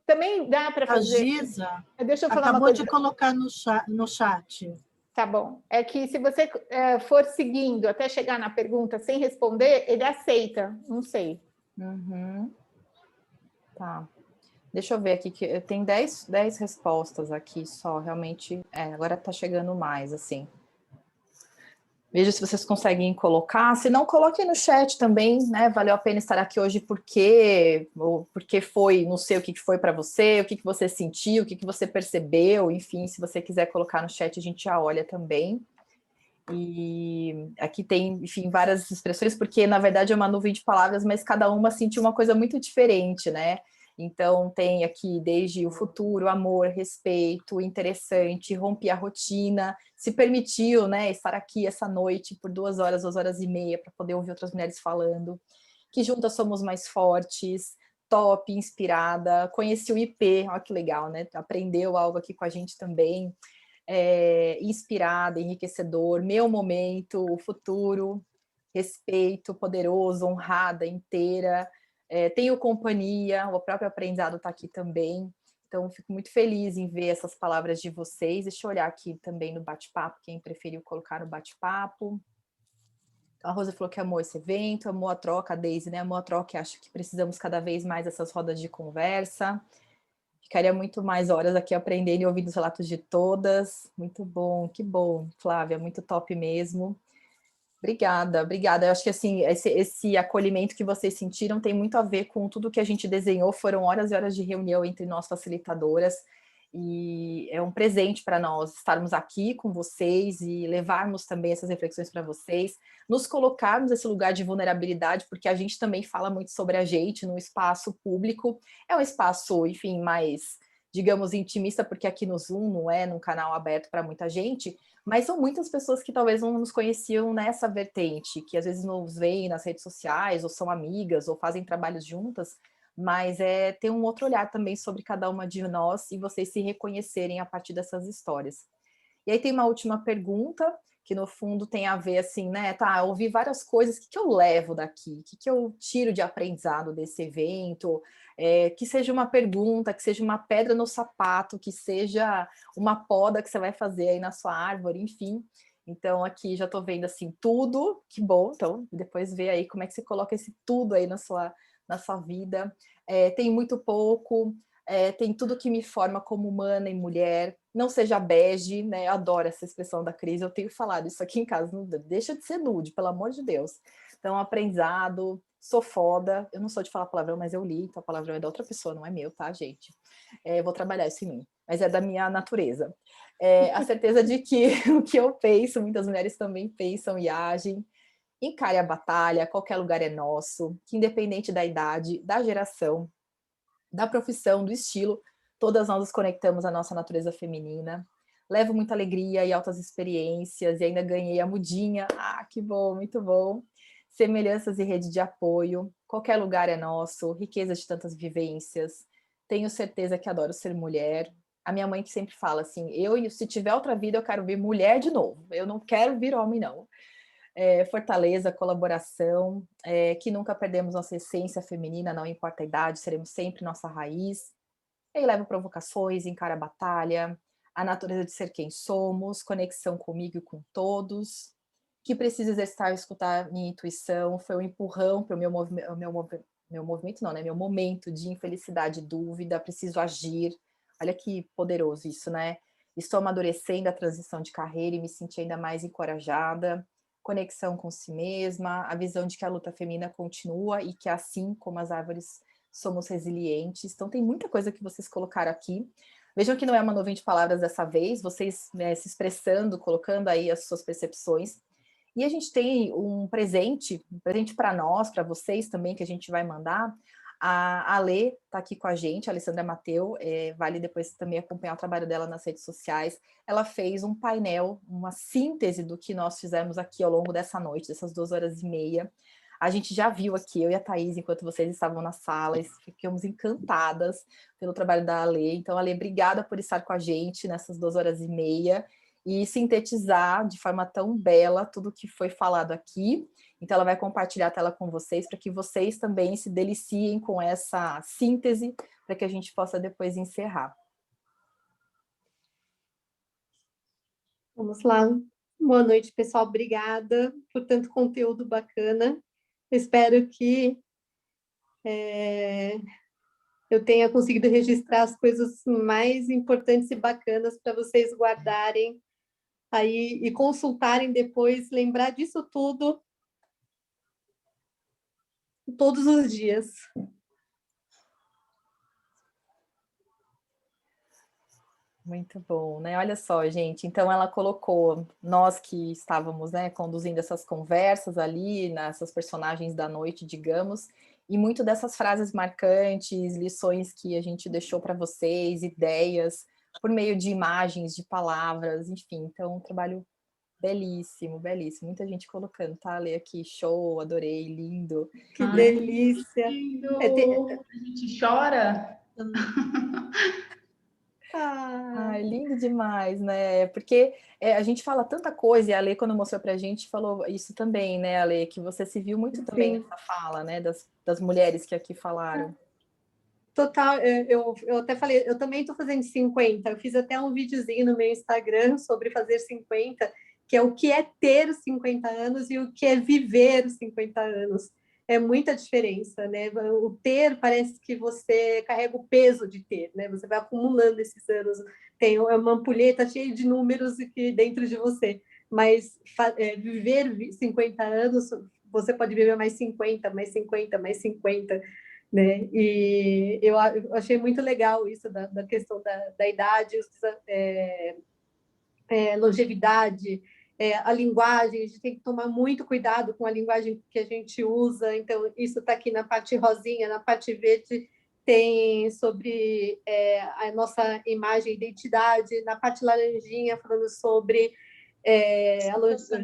também dá para fazer... A Giza Deixa eu falar acabou de colocar no chat. Tá bom. É que se você for seguindo até chegar na pergunta sem responder, ele aceita. Não sei. Tá. Deixa eu ver aqui, que tem 10 respostas aqui só, realmente. Agora tá chegando mais, assim. Veja se vocês conseguem colocar. Se não, coloquem no chat também, né? Valeu a pena estar aqui hoje porque foi, não sei o que foi para você, o que você sentiu, o que você percebeu, enfim, se você quiser colocar no chat, a gente já olha também. E aqui tem, enfim, várias expressões, porque na verdade é uma nuvem de palavras, mas cada uma sentiu uma coisa muito diferente, né? Então, tem aqui desde o futuro, amor, respeito, interessante, romper a rotina, se permitiu, né, estar aqui essa noite por 2 horas, 2h30, para poder ouvir outras mulheres falando, que juntas somos mais fortes, top, inspirada, conheci o IP, olha que legal, né, aprendeu algo aqui com a gente também, inspirada, enriquecedor, meu momento, o futuro, respeito, poderoso, honrada, inteira, tenho companhia, o próprio aprendizado está aqui também, então fico muito feliz em ver essas palavras de vocês. Deixa eu olhar aqui também no bate-papo, quem preferiu colocar no bate-papo. Então, a Rosa falou que amou esse evento, amou a troca, a Daisy, né? Amou a troca, e acho que precisamos cada vez mais dessas rodas de conversa. Ficaria muito mais horas aqui aprendendo e ouvindo os relatos de todas. Muito bom, que bom, Flávia, muito top mesmo. Obrigada. Eu acho que assim, esse acolhimento que vocês sentiram tem muito a ver com tudo que a gente desenhou, foram horas e horas de reunião entre nós facilitadoras, e é um presente para nós estarmos aqui com vocês e levarmos também essas reflexões para vocês, nos colocarmos nesse lugar de vulnerabilidade, porque a gente também fala muito sobre a gente no espaço público, é um espaço, enfim, mais, digamos, intimista, porque aqui no Zoom não é num canal aberto para muita gente, mas são muitas pessoas que talvez não nos conheciam nessa vertente, que às vezes nos veem nas redes sociais, ou são amigas, ou fazem trabalhos juntas, mas tem um outro olhar também sobre cada uma de nós, e vocês se reconhecerem a partir dessas histórias. E aí tem uma última pergunta, que no fundo tem a ver assim, né, eu ouvi várias coisas, o que eu levo daqui? O que eu tiro de aprendizado desse evento? Que seja uma pergunta, que seja uma pedra no sapato, que seja uma poda que você vai fazer aí na sua árvore, enfim. Então aqui já estou vendo assim, tudo, que bom, então depois vê aí como é que você coloca esse tudo aí na sua vida. Tem muito pouco, tem tudo que me forma como humana e mulher, não seja bege, né? Eu adoro essa expressão da Cris, eu tenho falado isso aqui em casa, não deixa de ser nude, pelo amor de Deus. Então, aprendizado, sou foda, eu não sou de falar palavrão, mas eu li, então a palavrão é da outra pessoa, não é meu, tá, gente? Vou trabalhar isso em mim, mas é da minha natureza. A certeza de que o que eu penso, muitas mulheres também pensam e agem. Encare a batalha, qualquer lugar é nosso, que independente da idade, da geração, da profissão, do estilo, todas nós nos conectamos à nossa natureza feminina. Levo muita alegria e altas experiências, e ainda ganhei a mudinha. Ah, que bom, muito bom. Semelhanças e rede de apoio, qualquer lugar é nosso, riqueza de tantas vivências. Tenho certeza que adoro ser mulher. A minha mãe que sempre fala assim, se tiver outra vida, eu quero vir mulher de novo. Eu não quero vir homem, não. Fortaleza, colaboração, que nunca perdemos nossa essência feminina, não importa a idade, seremos sempre nossa raiz. E levo provocações, encara a batalha, a natureza de ser quem somos, conexão comigo e com todos, que preciso exercitar e escutar minha intuição, foi um empurrão para o meu movimento não, né? Meu momento de infelicidade e dúvida, preciso agir. Olha que poderoso isso, né? estou amadurecendo a transição de carreira e me senti ainda mais encorajada, conexão com si mesma, a visão de que a luta feminina continua e que assim como as árvores somos resilientes. Então tem muita coisa que vocês colocaram aqui. Vejam que não é uma nuvem de palavras dessa vez, vocês, né, se expressando, colocando aí as suas percepções. E a gente tem um presente para nós, para vocês também, que a gente vai mandar. A Alê está aqui com a gente, a Alessandra Mateu, vale depois também acompanhar o trabalho dela nas redes sociais. Ela fez um painel, uma síntese do que nós fizemos aqui ao longo dessa noite, dessas 2h30. A gente já viu aqui, eu e a Thaís, enquanto vocês estavam na sala, ficamos encantadas pelo trabalho da Alê. Então, Alê, obrigada por estar com a gente nessas 2h30 e sintetizar de forma tão bela tudo que foi falado aqui. Então, ela vai compartilhar a tela com vocês para que vocês também se deliciem com essa síntese para que a gente possa depois encerrar. Vamos lá. Boa noite, pessoal. Obrigada por tanto conteúdo bacana. Espero que eu tenha conseguido registrar as coisas mais importantes e bacanas para vocês guardarem aí e consultarem depois, lembrar disso tudo todos os dias. Muito bom, né? Olha só, gente, então ela colocou, nós que estávamos, né, conduzindo essas conversas ali, nessas personagens da noite, digamos, e muito dessas frases marcantes, lições que a gente deixou para vocês, ideias, por meio de imagens, de palavras, enfim, então um trabalho belíssimo, belíssimo, muita gente colocando, tá? Lê aqui, show, adorei, lindo. Que delícia! Lindo. A gente chora. Ai, lindo demais, né? Porque a gente fala tanta coisa, e a Lê, quando mostrou pra gente, falou isso também, né, Lê? Que você se viu muito também nessa fala, né? Das mulheres que aqui falaram. Total, eu até falei, eu também estou fazendo 50, eu fiz até um videozinho no meu Instagram sobre fazer 50, que é o que é ter 50 anos e o que é viver os 50 anos. É muita diferença, né? O ter parece que você carrega o peso de ter, né? Você vai acumulando esses anos, tem uma ampulheta cheia de números aqui dentro de você, mas viver 50 anos, você pode viver mais 50, mais 50, mais 50, né? E eu achei muito legal isso da questão da idade, longevidade, a linguagem, a gente tem que tomar muito cuidado com a linguagem que a gente usa, então isso está aqui na parte rosinha, na parte verde tem sobre a nossa imagem e identidade, na parte laranjinha falando sobre a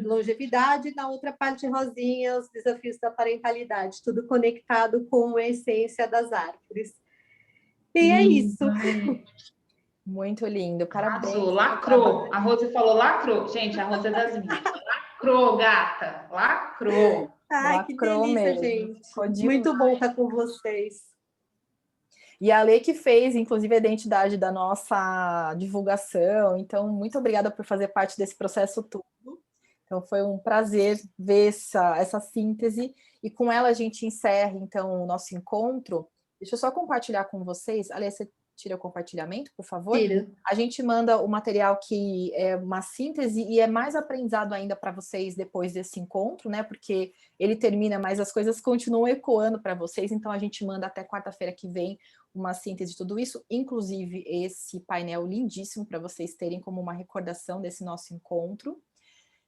longevidade, na outra parte rosinha, os desafios da parentalidade, tudo conectado com a essência das árvores. E é isso. Muito lindo, parabéns. Lacrou. A Rose falou lacrou. Gente, a Rose é das minhas. Lacrou, gata. Lacrou. Ai, lacrou que delícia, mesmo. gente. Muito bom estar com vocês. E a Lê que fez, inclusive, a identidade da nossa divulgação. Então, muito obrigada por fazer parte desse processo todo. Então, foi um prazer ver essa síntese. E com ela a gente encerra, então, o nosso encontro. Deixa eu só compartilhar com vocês. Alê, você tira o compartilhamento, por favor? Tira. A gente manda o material que é uma síntese e é mais aprendizado ainda para vocês depois desse encontro, né? Porque ele termina, mas as coisas continuam ecoando para vocês. Então, a gente manda até quarta-feira que vem uma síntese de tudo isso, inclusive esse painel lindíssimo para vocês terem como uma recordação desse nosso encontro.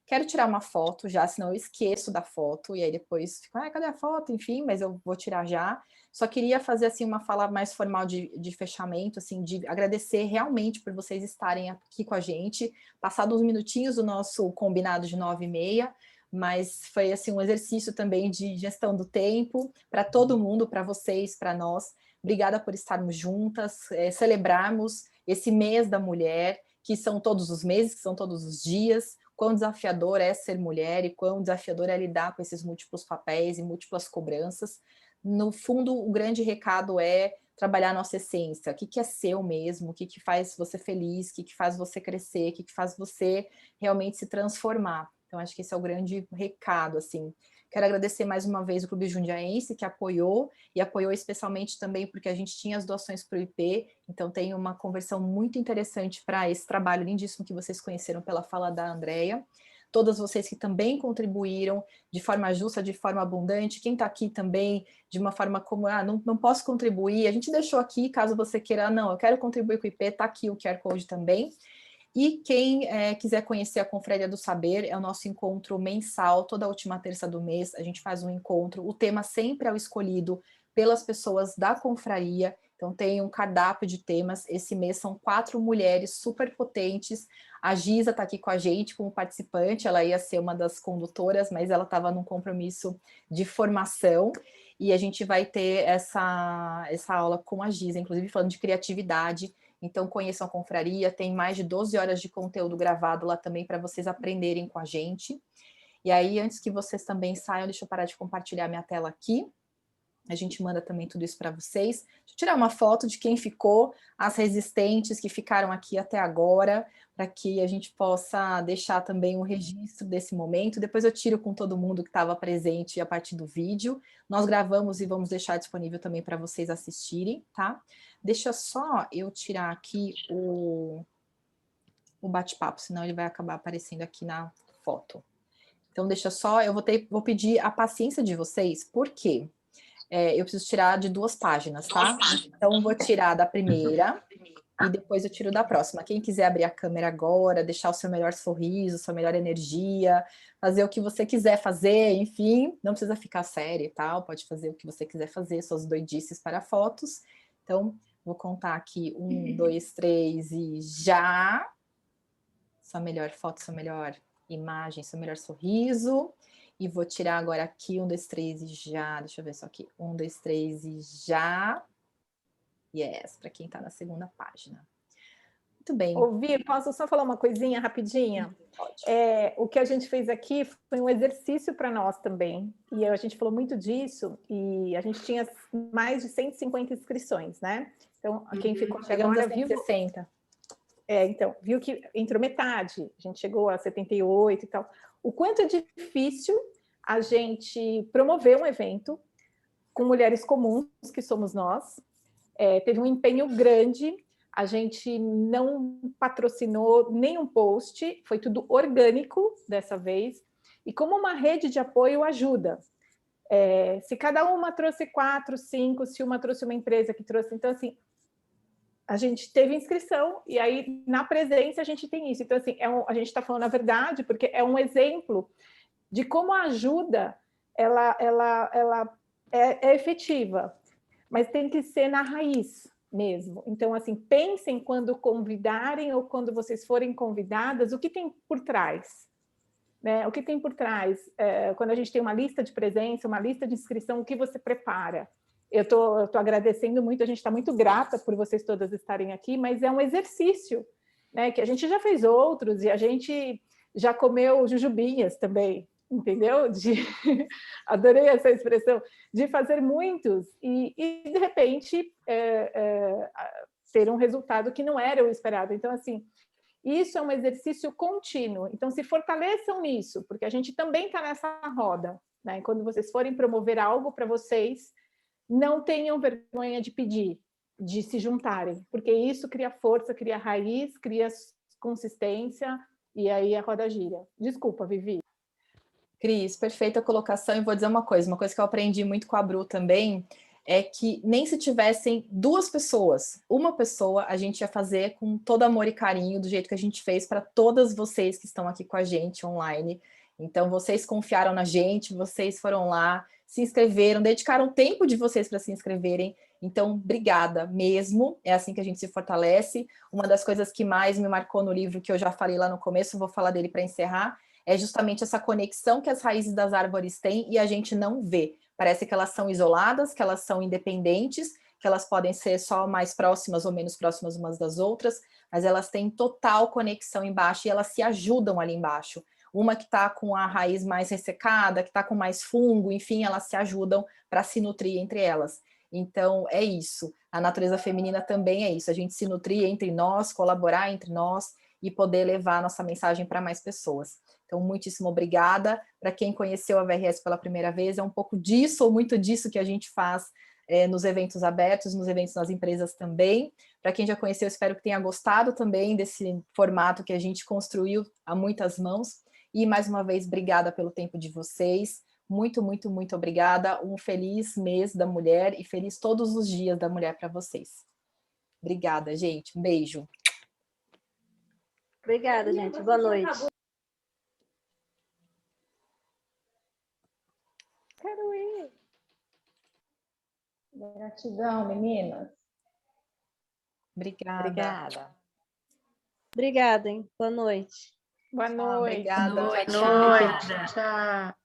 Quero tirar uma foto já, senão eu esqueço da foto, e aí depois fico, cadê a foto? Enfim, mas eu vou tirar já. Só queria fazer, assim, uma fala mais formal de fechamento, assim, de agradecer realmente por vocês estarem aqui com a gente, passados uns minutinhos do nosso combinado de 9h30, mas foi, assim, um exercício também de gestão do tempo, para todo mundo, para vocês, para nós. Obrigada por estarmos juntas, celebrarmos esse mês da mulher, que são todos os meses, que são todos os dias, quão desafiador é ser mulher e quão desafiador é lidar com esses múltiplos papéis e múltiplas cobranças. No fundo, o grande recado é trabalhar a nossa essência, o que é seu mesmo, o que faz você feliz, o que faz você crescer, o que faz você realmente se transformar. Então, acho que esse é o grande recado, assim. Quero agradecer mais uma vez o Clube Jundiaense, que apoiou, e apoiou especialmente também porque a gente tinha as doações para o IP, então tem uma conversão muito interessante para esse trabalho lindíssimo que vocês conheceram pela fala da Andrea. Todas vocês que também contribuíram de forma justa, de forma abundante, quem está aqui também de uma forma como, não posso contribuir, a gente deixou aqui, caso você queira, não, eu quero contribuir com o IP, está aqui o QR Code também. E quem quiser conhecer a Confraria do Saber, é o nosso encontro mensal, toda última terça do mês, a gente faz um encontro, o tema sempre é o escolhido pelas pessoas da confraria, então tem um cardápio de temas, esse mês são 4 mulheres super potentes, a Giza está aqui com a gente como participante, ela ia ser uma das condutoras, mas ela estava num compromisso de formação, e a gente vai ter essa aula com a Giza, inclusive falando de criatividade. Então conheçam a confraria, tem mais de 12 horas de conteúdo gravado lá também para vocês aprenderem com a gente. E aí, antes que vocês também saiam, deixa eu parar de compartilhar minha tela aqui. A gente manda também tudo isso para vocês. Deixa eu tirar uma foto de quem ficou, as resistentes que ficaram aqui até agora, para que a gente possa deixar também um registro desse momento. Depois eu tiro com todo mundo que estava presente a partir do vídeo. Nós gravamos e vamos deixar disponível também para vocês assistirem, tá? Deixa só eu tirar aqui o bate-papo, senão ele vai acabar aparecendo aqui na foto. Então, deixa só, eu vou pedir a paciência de vocês, por quê? Eu preciso tirar de 2 páginas, tá? Então, vou tirar da primeira e depois eu tiro da próxima. Quem quiser abrir a câmera agora, deixar o seu melhor sorriso, sua melhor energia, fazer o que você quiser fazer, enfim, não precisa ficar sério e tal, pode fazer o que você quiser fazer, suas doidices para fotos. Então, vou contar aqui 1, 2, 3 e já. Sua melhor foto, sua melhor imagem, seu melhor sorriso. E vou tirar agora aqui 1, 2, 3 e já. Deixa eu ver só aqui. 1, 2, 3 e já. Yes, para quem está na segunda página. Muito bem. Vir, posso só falar uma coisinha rapidinha? Pode. O que a gente fez aqui foi um exercício para nós também. E a gente falou muito disso. E a gente tinha mais de 150 inscrições, né? Então, quem ficou até agora viu... 160. Então, viu que entrou metade. A gente chegou a 78 e tal. O quanto é difícil a gente promover um evento com mulheres comuns, que somos nós. Teve um empenho grande, a gente não patrocinou nenhum post, foi tudo orgânico dessa vez, e como uma rede de apoio ajuda. Se cada uma trouxe 4, 5, se uma trouxe uma empresa que trouxe... Então, assim, a gente teve inscrição, e aí, na presença, a gente tem isso. Então, assim, a gente está falando a verdade, porque é um exemplo de como a ajuda ela é efetiva, mas tem que ser na raiz mesmo. Então, assim, pensem quando convidarem ou quando vocês forem convidadas, o que tem por trás, né? O que tem por trás? Quando a gente tem uma lista de presença, uma lista de inscrição, o que você prepara? Eu tô agradecendo muito, a gente está muito grata por vocês todas estarem aqui, mas é um exercício, né? Que a gente já fez outros e a gente já comeu jujubinhas também, entendeu? Adorei essa expressão, de fazer muitos e de repente ter um resultado que não era o esperado. Então, assim, isso é um exercício contínuo. Então, se fortaleçam nisso, porque a gente também está nessa roda, né? Quando vocês forem promover algo para vocês, não tenham vergonha de pedir, de se juntarem, porque isso cria força, cria raiz, cria consistência, e aí a roda gira. Desculpa, Vivi. Cris, perfeita colocação, e vou dizer uma coisa que eu aprendi muito com a Bru também, é que nem se tivessem 2 pessoas, uma pessoa a gente ia fazer com todo amor e carinho, do jeito que a gente fez para todas vocês que estão aqui com a gente online. Então, vocês confiaram na gente, vocês foram lá, se inscreveram, dedicaram o tempo de vocês para se inscreverem. Então, obrigada mesmo. É assim que a gente se fortalece. Uma das coisas que mais me marcou no livro, que eu já falei lá no começo, vou falar dele para encerrar, é justamente essa conexão que as raízes das árvores têm e a gente não vê. Parece que elas são isoladas, que elas são independentes, que elas podem ser só mais próximas ou menos próximas umas das outras, mas elas têm total conexão embaixo e elas se ajudam ali embaixo. Uma que está com a raiz mais ressecada, que está com mais fungo, enfim, elas se ajudam para se nutrir entre elas. Então, é isso. A natureza feminina também é isso. A gente se nutrir entre nós, colaborar entre nós. e poder levar a nossa mensagem para mais pessoas. Então, muitíssimo obrigada. Para quem conheceu a VRS pela primeira vez, é um pouco disso, ou muito disso que a gente faz nos eventos abertos, nos eventos nas empresas também. Para quem já conheceu, espero que tenha gostado também desse formato que a gente construiu a muitas mãos. E, mais uma vez, obrigada pelo tempo de vocês. Muito, muito, muito obrigada. Um feliz mês da mulher e feliz todos os dias da mulher para vocês. Obrigada, gente. Um beijo. Obrigada, gente. Boa noite. Quero ir. Gratidão, meninas. Obrigada. Obrigada, hein? Boa noite. Boa noite. Obrigada. Boa noite. Tchau.